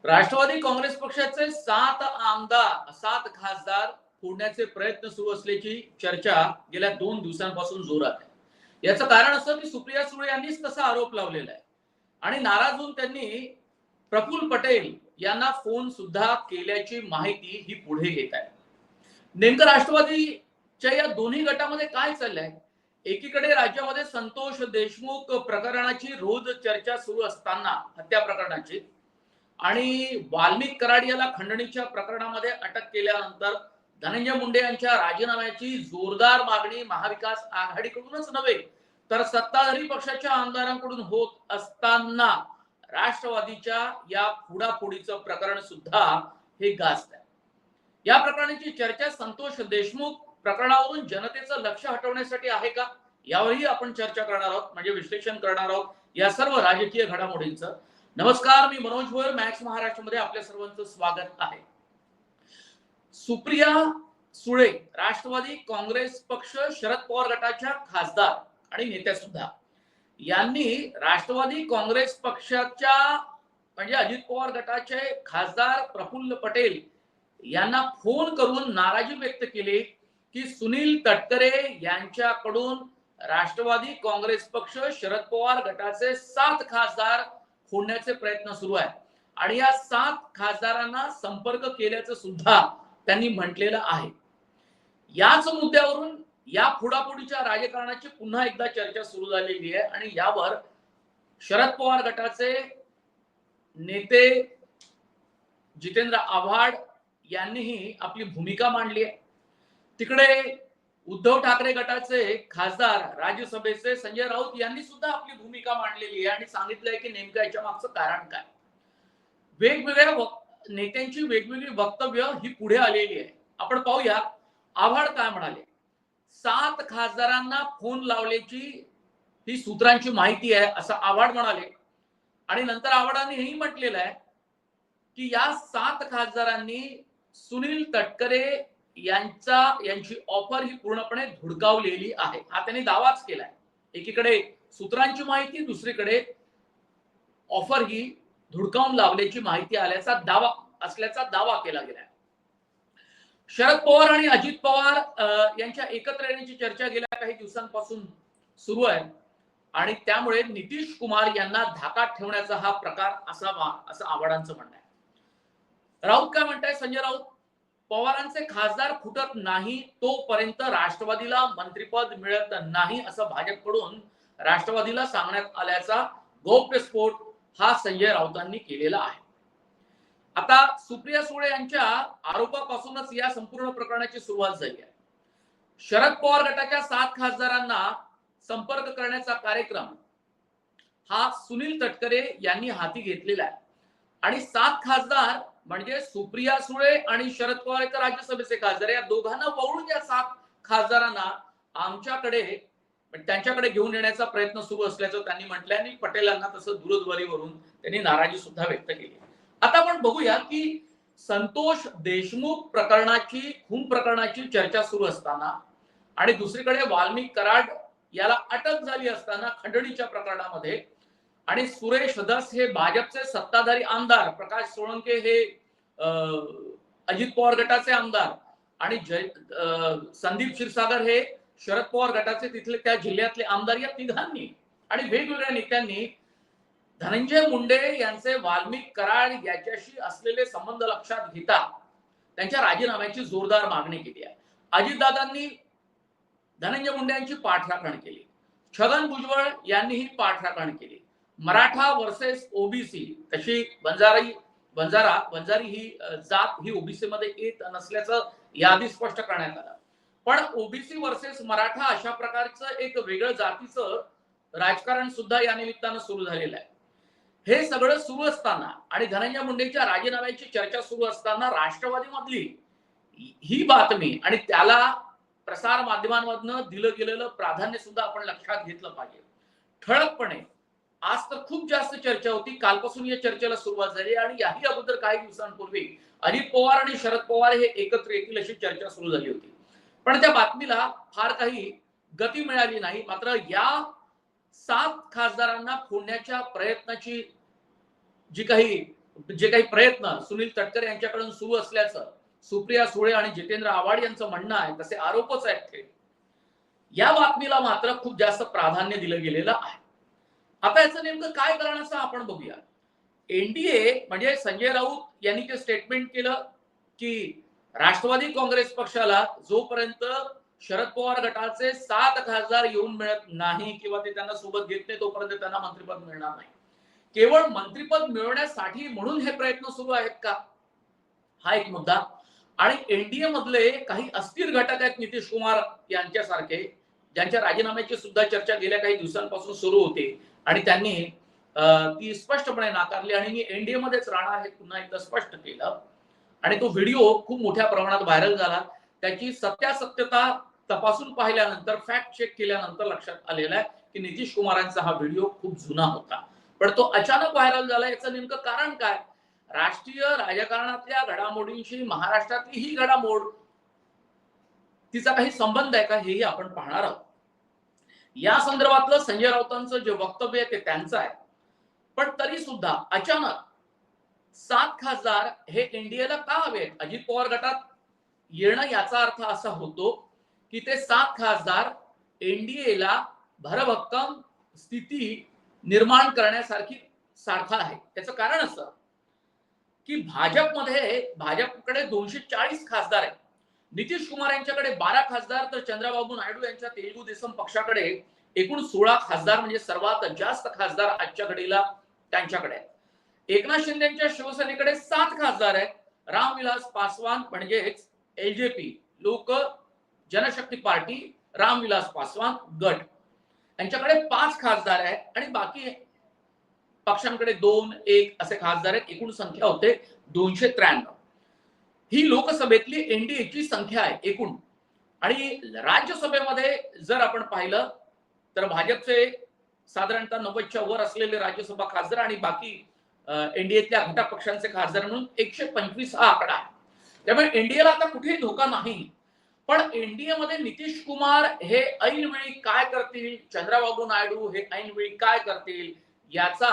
राष्ट्रवादी काँग्रेस पक्षाचे 7 खासदार फोडण्याचे प्रयत्न सुरू असल्याची चर्चा गेल्या 2 दिवसांपासून जोरात आहे। याचं कारण असं की सुप्रिया सुळे यांनीच तसा आरोप लावलेला आहे आणि नाराज होऊन त्यांनी प्रफुल्ल पटेल यांना फोन सुद्धा केल्याची माहिती ही पुढे येत आहे। नेमकं राष्ट्रवादीच्या या दोन्ही गटामध्ये काय चाललंय? एकीकडे राज्यामध्ये संतोष देशमुख प्रकरणाची रोज चर्चा सुरू असताना, हत्या प्रकरणाची, आणि वाल्मिक कराड याला खंडणीच्या प्रकरणामध्ये अटक केल्यानंतर धनंजय मुंडे यांच्या राजीनाम्याची जोरदार मागणी महाविकास आघाडीकडूनच नव्हे तर सत्ताधारी पक्षाच्या आमदारांकडून होत असताना राष्ट्रवादीच्या या फुडाफुडीचं प्रकरण सुद्धा हे गाजत आहे। या प्रकरणाची चर्चा संतोष देशमुख प्रकरणावरून जनतेचं लक्ष हटवण्यासाठी आहे का, यावरही आपण चर्चा करणार आहोत, म्हणजे विश्लेषण करणार आहोत या सर्व राजकीय घडामोडींचं। नमस्कार, मी मनोज भोयर, मॅक्स महाराष्ट्रामध्ये आपल्या सर्वांचं स्वागत आहे। सुप्रिया सुळे राष्ट्रवादी काँग्रेस पक्ष शरद पवार गटाच्या खासदार आणि नेत्या सुद्धा यांनी राष्ट्रवादी काँग्रेस पक्षाच्या म्हणजे अजित पवार गटाचे खासदार प्रफुल्ल पटेल यांना फोन करून नाराजी व्यक्त केली की सुनील तटकरे यांच्याकडून राष्ट्रवादी काँग्रेस पक्ष शरद पवार गटाचे 7 खासदार फोडण्याचे प्रयत्न सुरू आहेत आणि या 7 खासदारांना संपर्क केल्याचं सुद्धा त्यांनी म्हटलेलं आहे। याच मुद्द्यावरून या फुडाफुडीच्या राजकारणाची पुन्हा एकदा चर्चा सुरू झालेली आहे आणि यावर शरद पवार गटाचे नेते जितेंद्र आव्हाड यांनीही आपली भूमिका मांडली आहे। तिकडे उद्धव ठाकरे गटाचे खासदार राज्यसभेचे संजय राऊत यांनी सुद्धा आपली भूमिका मांडलेली आहे आणि सांगितलंय की नेमकं याच्या मागचं कारण काय। वेगवेगळ्या नेत्यांची वेगवेगळी वक्तव्य ही पुढे आलेली आहे। आपण पाहूया आव्हाड काय म्हणाले। 7 खासदारांना फोन लावल्याची ही सूत्रांची माहिती आहे असं आव्हाड म्हणाले आणि नंतर आव्हाडांनी हेही म्हटलेलं आहे की या 7 खासदारांनी सुनील तटकरे यांची ऑफर ही पूर्णपणे धुडकावलेली आहे, हा त्यांनी दावाच केलाय। एकीकडे सूत्रांची माहिती, दुसरीकडे ऑफर ही धुडकावून लावल्याची माहिती असल्याचा दावा केला गेलाय। शरद पवार आणि अजित पवार यांच्या एकत्र येण्याची चर्चा गेल्या काही दिवसांपासून सुरू आहे आणि त्यामुळे नितीश कुमार यांना धाकात ठेवण्याचा हा प्रकार असावा असं आव्हाडांचं म्हणणं आहे। राऊत काय म्हणताय, संजय राऊत, पवारांचे खासदार फुटत नाही तोपर्यंत राष्ट्रवादीला मंत्रिपद मिळत नाही असं भाजपकडून राष्ट्रवादीला सांगण्यात आल्याचा गौप्यस्फोट हा संजय राऊतांनी केलेला आहे। आता सुप्रिया सुळे यांच्या आरोपापासूनच या संपूर्ण प्रकरणाची सुरुवात झाली आहे। शरद पवार गटाच्या 7 खासदारांना संपर्क करण्याचा कार्यक्रम हा सुनील तटकरे यांनी हाती घेतलेला आहे आणि 7 खासदार म्हणजे सुप्रिया सुळे आणि शरद पवार एक राज्यसभेचे खासदार, या दोघांना वळून या 7 खासदारांना आमच्याकडे त्यांच्याकडे घेऊन येण्याचा प्रयत्न सुरू असल्याचं त्यांनी म्हटलंय आणि पटेलांना तसं दूरध्वनीवरून त्यांनी नाराजी सुद्धा व्यक्त केली। आता आपण बघूया की संतोष देशमुख खून प्रकरणाची चर्चा सुरू असताना आणि दुसरीकडे वाल्मिक कराड याला अटक झाली असताना खंडणीच्या प्रकरणामध्ये आणि सुरेश धस हे भाजपचे सत्ताधारी आमदार, प्रकाश सोळंके हे अजित पवार गटाचे आमदार आणि संदीप क्षीरसागर हे शरद पवार गटाचे तिथले त्या जिल्ह्यातले आमदार, या तिघांनी आणि वेगवेगळ्या नेत्यांनी धनंजय मुंडे यांचे वाल्मिक कराड याच्याशी असलेले संबंध लक्षात घेता त्यांच्या राजीनाम्याची जोरदार मागणी केली आहे। अजितदादांनी धनंजय मुंडे यांची पाठराखण केली, छगन भुजबळ यांनीही पाठराखण केली। मराठा वर्सेस ओबीसी, तशी बंजारी ही जात ही ओबीसी मध्ये येत नसल्याचं यादी स्पष्ट करण्यात आलं, पण ओबीसी वर्सेस मराठा अशा प्रकारचं एक वेगळं जातीचं राजकारण सुद्धा या निमित्तानं सुरू झालेलं आहे। हे सगळं सुरू असताना आणि धनंजय मुंडेच्या राजीनाम्याची चर्चा सुरू असताना राष्ट्रवादीमधली ही बातमी आणि त्याला प्रसार माध्यमांमधनं दिलं गेलेलं प्राधान्य सुद्धा आपण लक्षात घेतलं पाहिजे। ठळकपणे आज तर खूप जास्त चर्चा होती, कालपासून या चर्चेला सुरुवात झाली आणि याही अगोदर काही दिवसांपूर्वी अजित पवार आणि शरद पवार हे एकत्र येतील अशी चर्चा सुरू झाली होती, पण त्या बातमीला फार काही गती मिळाली नाही। मात्र या 7 खासदारांना फोडण्याच्या प्रयत्नाची जी काही जे काही प्रयत्न सुनील तटकरे यांच्याकडून सुरू असल्याचं सुप्रिया सुळे आणि जितेंद्र आव्हाड यांचं म्हणणं आहे, तसे आरोपच आहेत ते. या बातमीला मात्र खूप जास्त प्राधान्य दिलं गेलेलं आहे. आता याचं नेमकं काय कारण असं आपण बघूया. एनडीए म्हणजे संजय राऊत यांनी ते स्टेटमेंट केलं की राष्ट्रवादी काँग्रेस पक्षाला जोपर्यंत शरद पवार गटाचे 7 खासदार येऊन मिळत नाही किंवा ते त्यांना सोबत घेत नाही तोपर्यंत त्यांना मंत्रिपद मिळणार नाही. केवळ मंत्रिपद मिळवण्यासाठी म्हणून हे प्रयत्न सुरू आहेत का, हा एक मुद्दा. आणि एनडीए मधले काही अस्थिर घटक आहेत नितीश कुमार यांच्यासारखे, ज्यांच्या राजीनाम्याची सुद्धा चर्चा गेल्या काही दिवसांपासून सुरू होती आणि त्यांनी ती स्पष्टपणे नाकारली आणि मी एनडीए मध्येच राहणार हे पुन्हा एकदा स्पष्ट केलं. आणि तो व्हिडिओ खूप मोठ्या प्रमाणात व्हायरल झाला. त्याची सत्यासत्यता तपासून पाहिल्यानंतर, फॅक्ट चेक केल्यानंतर लक्षात आलेलं आहे की नितीश कुमारांचा हा व्हिडिओ खूप जुना होता, पण तो अचानक व्हायरल झाला. याचं नेमकं कारण काय? राष्ट्रीय राजकारणातल्या घडामोडींशी महाराष्ट्रातली ही घडामोड तिचा काही संबंध आहे का, हेही आपण पाहणार आहोत. या संदर्भातलं संजय राऊतांचं जे वक्तव्य आहे ते त्यांचं आहे, पण तरी सुद्धा अचानक 7 खासदार हे एनडीएला का हवे? अजित पवार गटात येणं याचा अर्थ असा होतो की ते 7 खासदार एनडीएला भरभक्कम स्थिती निर्माण करण्यासारखी सारखा आहे. त्याचं कारण असं की भाजपकडे 240 खासदार आहेत, नितीश कुमार यांच्याकडे 12 खासदार, तर चंद्रबाबू नायडू यांच्या तेलुगू देसम पक्षाकडे एकूण 16 खासदार, म्हणजे सर्वात जास्त खासदार आजच्या घडीला त्यांच्याकडे आहेत. एकनाथ शिंदेच्या शिवसेनेकडे 7 खासदार आहेत. रामविलास पासवान म्हणजेच एलजेपी, लोक जनशक्ती पार्टी, रामविलास पासवान गट, यांच्याकडे 5 खासदार आहेत आणि बाकी पक्षांकडे 2-1 असे खासदार आहेत. एकूण संख्या होते 293. ही लोकसभेतली एनडीएची संख्या आहे एकूण. आणि राज्यसभेमध्ये जर आपण पाहिलं तर भाजपचे साधारणतः 90च्या वर असलेले राज्यसभा खासदार आणि बाकी एनडीएतल्या घटक पक्षांचे खासदार म्हणून 125 हा आकडा आहे. त्यामुळे एनडीएला आता कुठेही धोका नाही. पण एनडीए मध्ये नितीश कुमार हे ऐनवेळी काय करतील, चंद्रबाबू नायडू हे ऐनवेळी काय करतील, याचा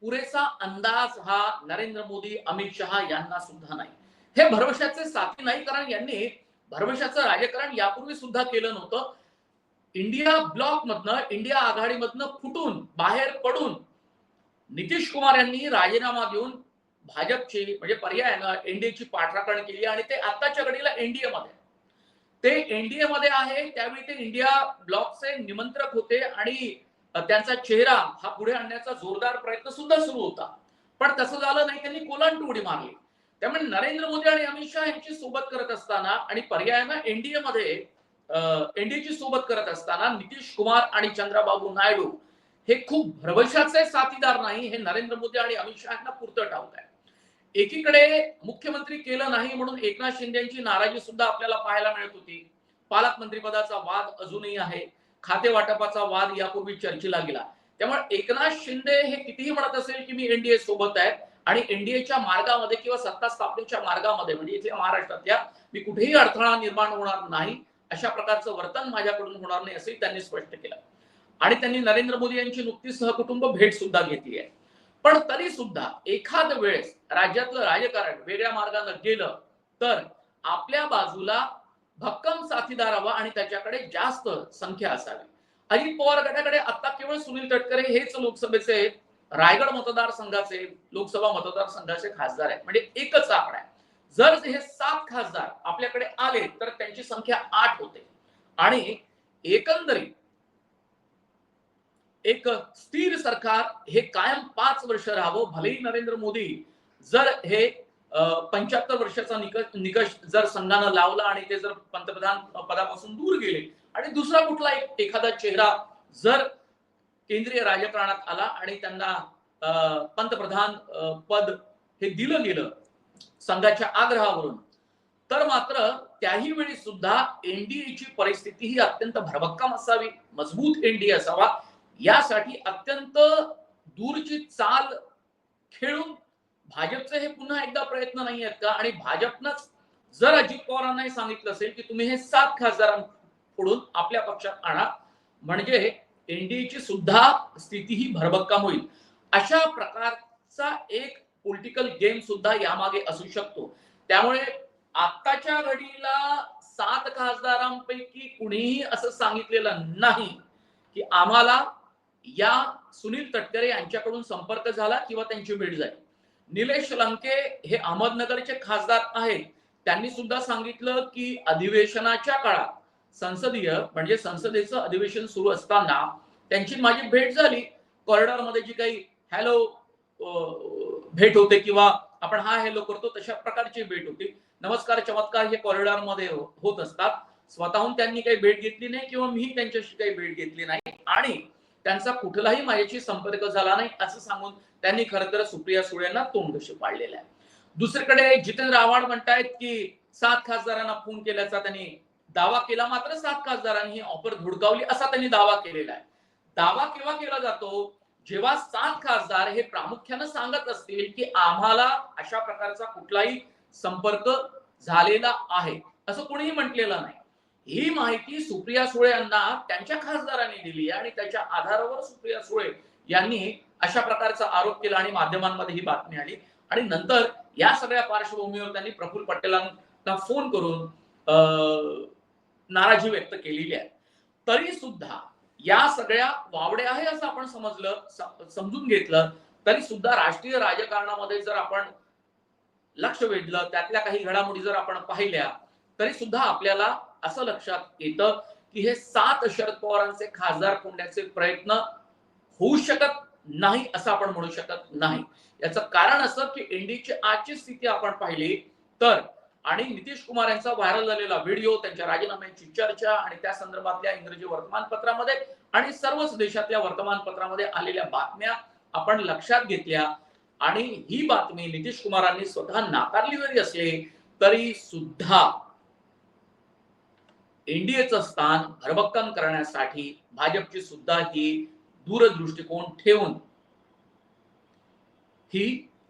पुरेसा अंदाज हा नरेंद्र मोदी, अमित शहा यांना सुद्धा नाही. हे भरवशाचे साथी नाही, कारण यांनी भरवशाचं राजकारण यापूर्वी सुद्धा केलं नव्हतं. इंडिया ब्लॉक मधनं, इंडिया आघाडीमधनं फुटून बाहेर पडून नितीश कुमार यांनी राजीनामा देऊन भाजपची म्हणजे पर्यायानं एनडीएची पाठराखण केली आणि ते आताच्या घडीला एनडीए मध्ये, ते एनडीए मध्ये आहे. त्यावेळी ते इंडिया ब्लॉकचे निमंत्रक होते आणि त्यांचा चेहरा हा पुढे आणण्याचा जोरदार प्रयत्न सुद्धा सुरू होता, पण तसं झालं नाही. त्यांनी कोलांट उडी मारली. त्यामुळे नरेंद्र मोदी आणि अमित शहा यांची सोबत करत असताना आणि पर्यायानं एनडीए मध्ये एनडीएची सोबत करत असताना नितीश कुमार आणि चंद्रबाबू नायडू हे खूप भरवशाचे साथीदार नाही, हे नरेंद्र मोदी आणि अमित शहा यांना पुरतं ठाऊक आहे. एकीकडे मुख्यमंत्री केलं नाही म्हणून एकनाथ शिंदेची नाराजी सुद्धा आपल्याला पाहायला मिळत होती. पालकमंत्रीपदाचा वाद अजूनही आहे. खाते वाटपाचा वाद यापूर्वी चर्चेला गेला. त्यामुळे एकनाथ शिंदे हे कितीही म्हणत असेल की मी एनडीए सोबत आहे आणि एनडीएच्या मार्गामध्ये किंवा सत्ता स्थापनेच्या मार्गामध्ये म्हणजे इथे महाराष्ट्रातल्या मी कुठेही अडथळा निर्माण होणार नाही, अशा प्रकारचं वर्तन माझ्याकडून होणार नाही, असंही त्यांनी स्पष्ट केलं. आणि त्यांनी नरेंद्र मोदी यांची नुकतीच सहकुटुंब भेट सुद्धा घेतली आहे. पण तरी सुद्धा एखाद वेळेस राज्यातलं राजकारण वेगळ्या मार्गाने गेलं तर आपल्या बाजूला भक्कम साथीदार हवा आणि त्याच्याकडे जास्त संख्या असावी. अजित पवार गटाकडे आता केवळ सुनील तटकरे हेच लोकसभेचे रायगड मतदारसंघाचे लोकसभा मतदारसंघाचे खासदार आहेत, म्हणजे एकच आकडा आहे. जर हे 7 खासदार आपल्याकडे आले तर त्यांची संख्या 8 होते आणि एकंदरीत एक स्थिर सरकार हे कायम 5 वर्ष राहावं. भलेही नरेंद्र मोदी जर हे 75 वर्षाचा निकष जर संघानं लावला आणि ते जर पंतप्रधान पदापासून दूर गेले आणि दुसरा कुठला एखादा चेहरा जर केंद्रीय राजकारणात आला आणि त्यांना पंतप्रधान पद हे दिलं गेलं संघाच्या आग्रहावरून, तर मात्र त्याही वेळी सुद्धा एनडीएची परिस्थिती ही अत्यंत भरभक्कम असावी, मजबूत एनडीए असावा. यासाठी अत्यंत दूरची चाल खेळून भाजपचे हे पुन्हा एकदा प्रयत्न नाही आहेत का? आणि भाजपनंच जर अजित पवारांनाही सांगितलं असेल की तुम्ही हे 7 खासदारांकडून आपल्या पक्षात आणा, म्हणजे एनडीएची सुद्धा स्थिती ही भरभक्कम होईल. अशा प्रकारचा एक पॉलिटिकल गेम सुद्धा यामागे असू शकतो. त्यामुळे आत्ताच्या घडीला 7 खासदारांपैकी कुणीही असं सांगितलेलं नाही की आम्हाला या सुनील तटकरे यांच्याकडून संपर्क झाला किंवा त्यांची भेट झाली. निलेश लंके हे अहमदनगरचे खासदार आहेत. त्यांनी सुद्धा सांगितलं की अधिवेशनाच्या काळात संसदीय म्हणजे संसदेचं अधिवेशन सुरू असताना त्यांची माझी भेट झाली. कॉरिडॉरमध्ये जी काही हॅलो भेट होते किंवा आपण हा हॅलो करतो तशा प्रकारची भेट होती. नमस्कार चमत्कार हे कॉरिडॉरमध्ये होत असतात. स्वतःहून त्यांनी काही भेट घेतली नाही किंवा मी त्यांच्याशी काही भेट घेतली नाही आणि त्यांचा कुठलाही माझ्याशी संपर्क झाला नाही असं सांगून त्यांनी खरं तर सुप्रिया सुळे यांना तोंडघशी पाडलेलं आहे. दुसरीकडे जितेंद्र आव्हाड म्हणतायत की 7 खासदारांना फोन केल्याचा त्यांनी दावा केला, मात्र 7 खासदारांनी ही ऑफर धुडकावली असा त्यांनी दावा केलेला आहे. दावा केव्हा केला जातो? जेव्हा 7 खासदार हे प्रामुख्याने सांगत असतील की आम्हाला अशा प्रकारचा कुठलाही संपर्क झालेला आहे असं कोणीही म्हटलेलं नाही. ही माहिती सुप्रिया सुळे यांना त्यांच्या खासदारांनी दिली आणि त्याच्या आधारावर सुप्रिया सुळे यांनी अशा प्रकारचा आरोप केला आणि माध्यमांमध्ये ही बातमी आली आणि नंतर या सगळ्या पार्श्वभूमीवर त्यांनी प्रफुल्ल पटेलांना फोन करून नाराजी व्यक्त केलेली आहे. तरी सुद्धा या सगळ्या वावडे आहे असं आपण समजून घेतलं तरी सुद्धा राष्ट्रीय राजकारणामध्ये जर आपण लक्ष वेधलं, त्यातल्या काही घडामोडी जर आपण पाहिल्या तरी सुद्धा आपल्याला असं लक्षात येतं की हे 7 शरद पवारांचे खासदार कोंड्याचे प्रयत्न होऊ शकत नाही असं आपण म्हणू शकत नाही. याचं कारण असं की एनडीची आजची स्थिती आपण पाहिली तर आणि नितीश कुमार यांचा व्हायरल झालेला व्हिडिओ, त्यांच्या राजीनाम्याची चर्चा आणि त्या संदर्भातल्या इंग्रजी वर्तमानपत्रामध्ये आणि सर्वच देशातल्या वर्तमानपत्रामध्ये आलेल्या बातम्या आपण लक्षात घेतल्या आणि ही बातमी नितीश कुमारांनी स्वतः नाकारली जरी असली तरी सुद्धा एनडीएचं स्थान भरभक्कम करण्यासाठी भाजपची सुद्धा ही दूरदृष्टिकोन ठेवून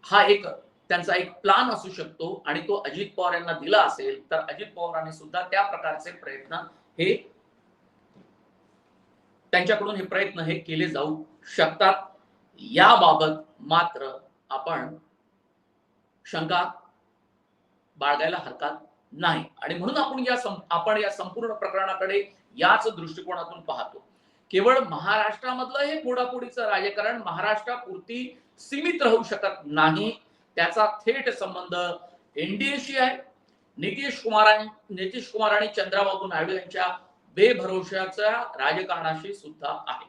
हा एक त्यांचा एक प्लान असू शकतो आणि तो अजित पवार यांना दिला असेल तर अजित पवारांनी सुद्धा त्या प्रकारचे प्रयत्न हे त्यांच्याकडून हे प्रयत्न हे केले जाऊ शकतात. याबाबत मात्र आपण शंका बाळगायला हरकत नाही आणि म्हणून आपण या संपूर्ण प्रकरणाकडे याच दृष्टिकोनातून पाहतो. केवळ महाराष्ट्रामधलं हे फोडाफोडीचं राजकारण महाराष्ट्रापुरती सीमित राहू शकत नाही. त्याचा थेट संबंध एनडीएशी आहे. नितीश कुमार आणि चंद्रबाबू नायडू यांच्या बेभरोशाच्या राजकारणाशी सुद्धा आहे.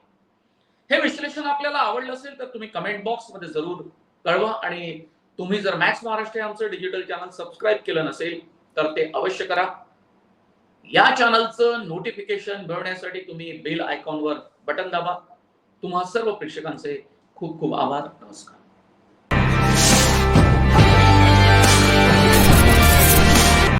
हे विश्लेषण आपल्याला आवडलं असेल तर तुम्ही कमेंट बॉक्स मध्ये जरूर कळवा आणि तुम्ही जर मॅक्स महाराष्ट्र हे आमचं डिजिटल चॅनल सबस्क्राईब केलं नसेल तर ते अवश्य करा. या चॅनलचं नोटिफिकेशन मिळवण्यासाठी तुम्ही बेल आयकॉनवर बटन दाबा. तुम्हा सर्व प्रेक्षकांचे खूप खूप आभार. नमस्कार.